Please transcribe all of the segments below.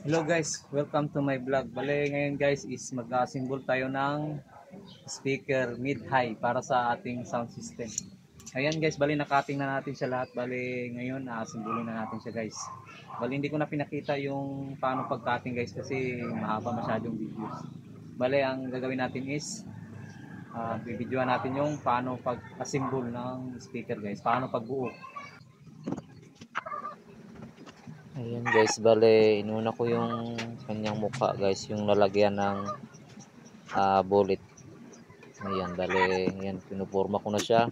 Hello guys, welcome to my vlog. Bale ngayon guys is mag-assemble tayo ng speaker mid-high para sa ating sound system. Ayan guys, bale nakating na natin siya lahat. Bale ngayon assemble na natin siya guys. Bale hindi ko na pinakita yung paano pag-cutting guys kasi mahaba masyadong videos. Bale ang gagawin natin is bibidyoan natin yung paano pag-assemble ng speaker guys, paano pagbuo. Ayan guys, bale inuna ko yung kanyang mukha guys, yung lalagyan ng bullet. Ayan, bale ayan, pinuporma ko na siya.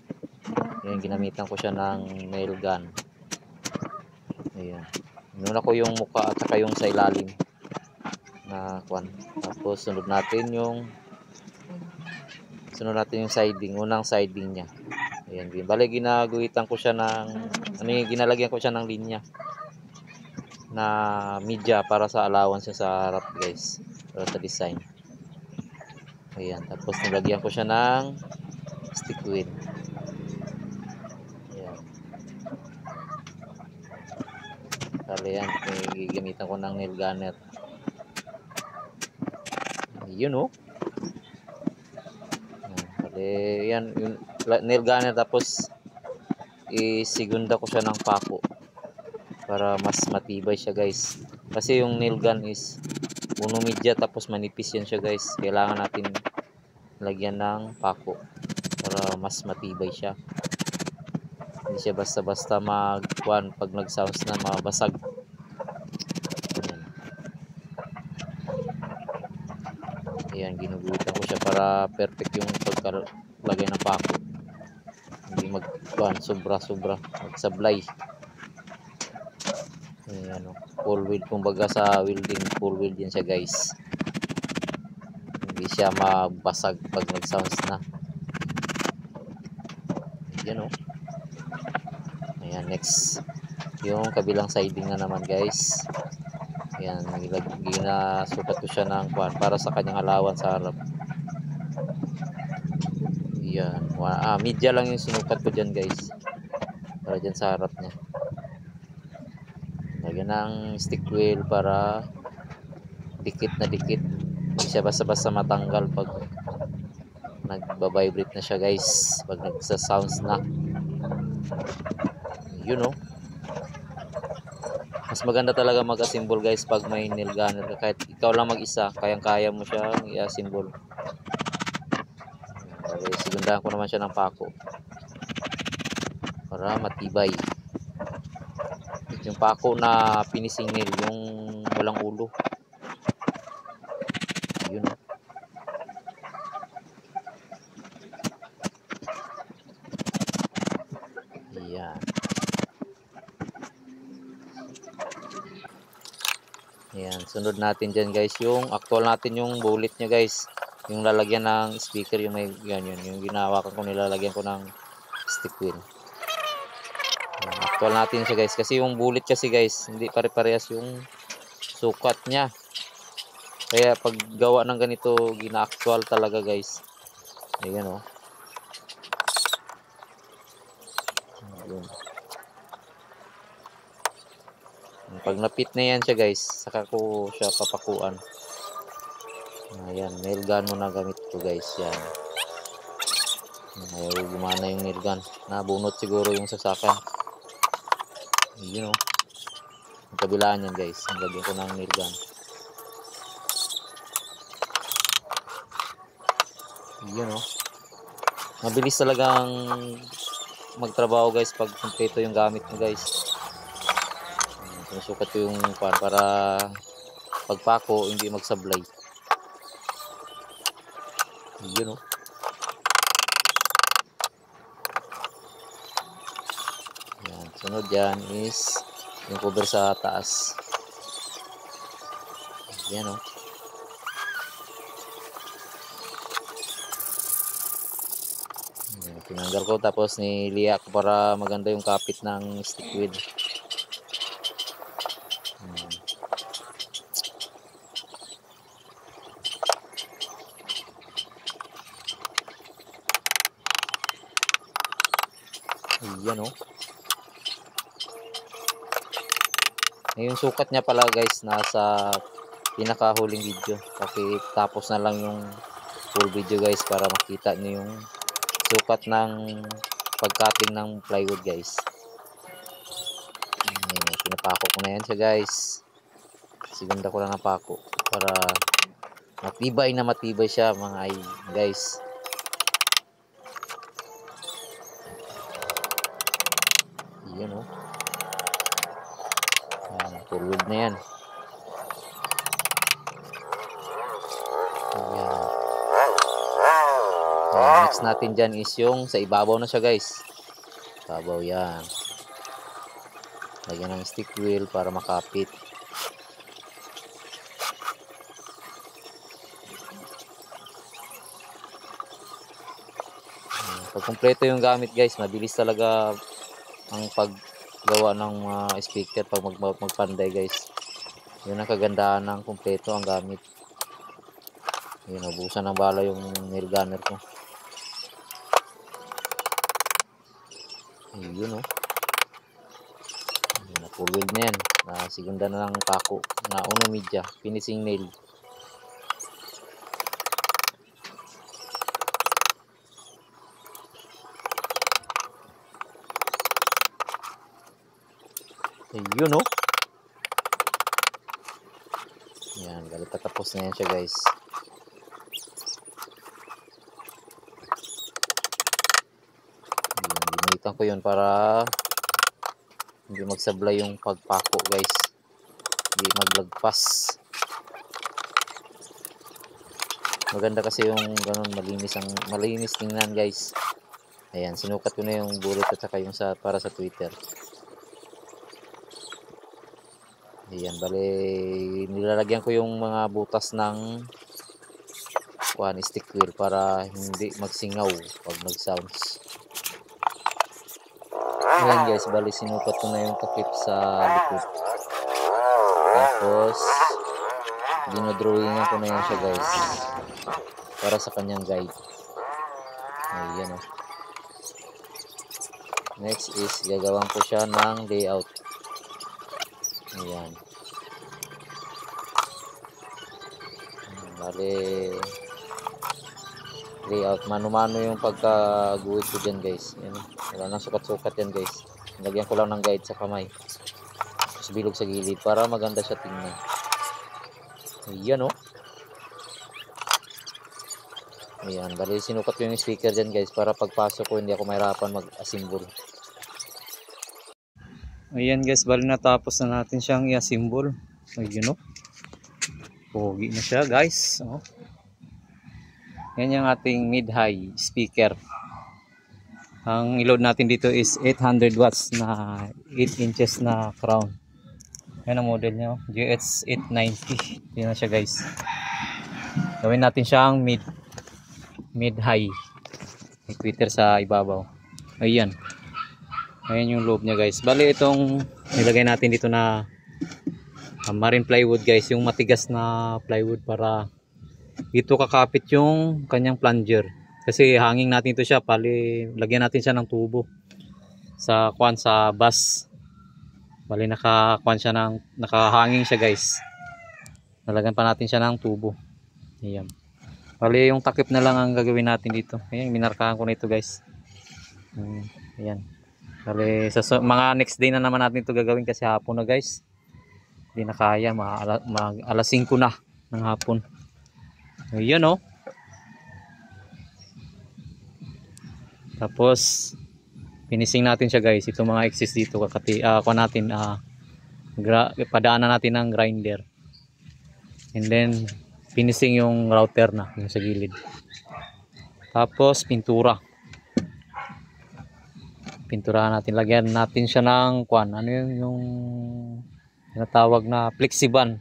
Ayan, ginamitan ko siya ng nail gun. Ayan, inuna ko yung mukha at saka yung sa ilalim na kwan. Tapos sunod natin yung siding, unang siding niya. Ayan, bale ginaguhitan ko siya ng ginalagyan ko siya ng linya na media para sa allowance sa harap guys, para sa design. Ayan, tapos nilagyan ko siya ng stick wheel. Ayan, kali yan, gagamitan ko ng nail gunner. Yun o. Kali yan, yung nail gunner, tapos isigunda ko siya ng pako para mas matibay siya guys, kasi yung nail gun is puno media tapos manipis yan siya guys. Kailangan natin lagyan ng pako para mas matibay siya, hindi siya basta-basta magkuhan pag nag-sounds na mabasag. Ayan, ginugutan ko siya para perfect yung pagkalagay ng pako, hindi magkuhan sobra-sobra, magsablay. Ayan, full wheel, kumbaga sa welding, full wheel din siya guys, hindi siya mabasag pag nag-sounds na. Ayan o. Ayan, next yung kabilang siding na naman guys. Ayan, ginasukat ko siya ng kwan para sa kanyang allowance sa harap. Ayan, media lang yung sinukat ko dyan guys, para dyan sa harap niya. Lagyan ng stick wheel para dikit na dikit, hindi siya basta-basta matanggal pag nagbabibrate na siya guys, pag nagsa-sounds na. Yun o. Mas maganda talaga mag-assemble guys pag may nail gunner. Kahit ikaw lang mag-isa, kayang-kaya mo siya i-assemble. Sigundahan ko naman siya ng pako para matibay. Yung pako na finishing nail, yung walang ulo. Yun. Ayan. Ayan, sunod natin dyan guys, yung actual natin yung bullet nya guys, yung lalagyan ng speaker, yung may yan, yung ginawakan ko, nilalagyan ko ng stick wheel. Ayan, actual natin siya guys, kasi yung bullet kasi guys, hindi pare-parehas yung sukat nya. Kaya pag gawa ng ganito, gina-actual talaga guys. Ayan o. Ayan. Pag napit na yan siya guys, saka ko siya papakuan. Ayan, nail gun muna gamit ko guys. Yan. Ayaw gumana yung nail gun. Nabunot siguro yung saksakan. Yun o. Ang kabilaan yan guys. Ang lagyan ko ng nail gun. Yun o. Mabilis talagang magtrabaho guys pag kompleto yung gamit mo guys. Sinusukat ko yung pan para pagpako hindi magsablay. Yun o. Yan, sunod yan is yung cover sa taas. Yan o. Yan, tinanggal ko tapos niliya ko para maganda yung kapit ng stick wheel. Yan o. Yung sukat niya pala guys nasa pinakahuling video. Tapos na lang yung full video guys para makita niyo yung sukat ng pagcutting ng plywood guys. Pinapako ko na yan siya guys. Sigunda ko lang ng pako para matibay siya mga guys. Yun o. Full weld na yan. Next natin dyan is yung sa ibabaw na siya guys. Ibabaw yan. Lagyan ng stick wheel para makapit. Pag kumpleto yung gamit guys, mabilis talaga ang paggawa ng speaker pag magpanday guys. Yun ang kagandahan ng kumpleto ang gamit. Yun, nabusan ng bala yung nail gunner ko. Yun o. Full weld na yan. Segunda na lang pako na unang media, finishing nail. Yun o. Yan, galit tapos na yan siya guys. Ginitan ko yun para hindi magsablay yung pagpako guys, hindi maglagpas. Maganda kasi yung ganun, malinis tingnan guys. Ayan, sinukat ko na yung bullet at saka yung para sa Twitter. Ayan, bale nilalagyan ko yung mga butas ng stick wheel para hindi magsingaw pag nag-sounds. Ayan guys, bali sinukat ko na yung takip sa likod. Tapos dinodrawingan ko na yan siya guys para sa kanyang guide. Ayan o. Next is gagawin ko siya ng layout. Ayan. Bali layout, mano-mano yung pagkaguhit ko dyan guys. Ayan, wala nang sukat-sukat yan guys. Lagyan ko lang ng guide sa kamay, tapos bilog sa gilid para maganda siya tingnan. Ayan o. Ayan, bali sinukat ko yung speaker dyan guys para pagpasok ko hindi ako mahirapan mag-assemble. Ayan guys, bali natapos na natin siyang i-assemble. Ayan o. Pogi na siya guys. O. Yan yung ating mid-high speaker. Ang i-load natin dito is 800 watts na 8 inches na crown. Yan ang model niya, GH890. Yan na siya guys. Gawin natin siyang mid-high. May tweeter sa ibabaw. Ayan. Ayan yung loob niya guys. Bali itong nilagay natin dito na marine plywood guys. Yung matigas na plywood para dito kakapit yung kanyang plunger. Kasi hanging natin ito siya, lagyan natin siya ng tubo sa bus. Bali nakahanging siya guys. Nalagyan pa natin siya ng tubo. Ayan. Bali yung takip na lang ang gagawin natin dito. Ayan, minarkahan ko na ito guys. Ayan. Bali sa mga next day na naman natin ito gagawin kasi hapon na guys. Hindi na kaya, alas 5 na ng hapon. Ayan o. Tapos finishing natin siya guys. Ito mga excess dito padaanan natin ng grinder. And then finishing yung router na yung sa gilid. Tapos pinturahan natin. Lagyan natin siya ng ano yung tinatawag na flexiban.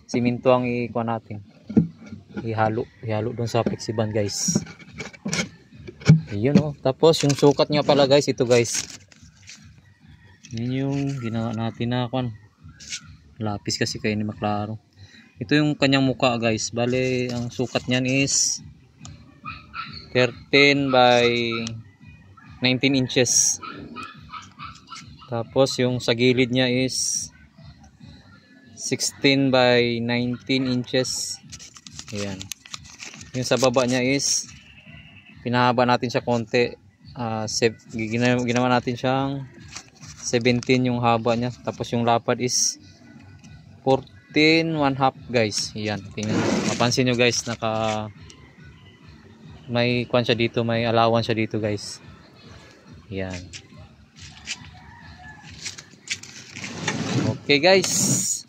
Siminto ang natin. Ihalo doon sa flexiban guys. Ayun o. Tapos yung sukat niya pala guys, ito guys. Yun yung ginawa natin na lapis kasi kaya hindi maklaro. Ito yung kanyang mukha guys. Bale ang sukat niyan is 13 by 19 inches. Tapos yung sa gilid niya is 16 by 19 inches. Ayan. Yung sa baba niya is pinahaba natin siya konti. Ginawa natin siyang 17 yung haba niya. Tapos yung lapad is 14.5 guys. Ayan. Tingnan. Mapansin nyo guys, may kwan siya dito, may allowance siya dito guys. Ayan. Okay guys.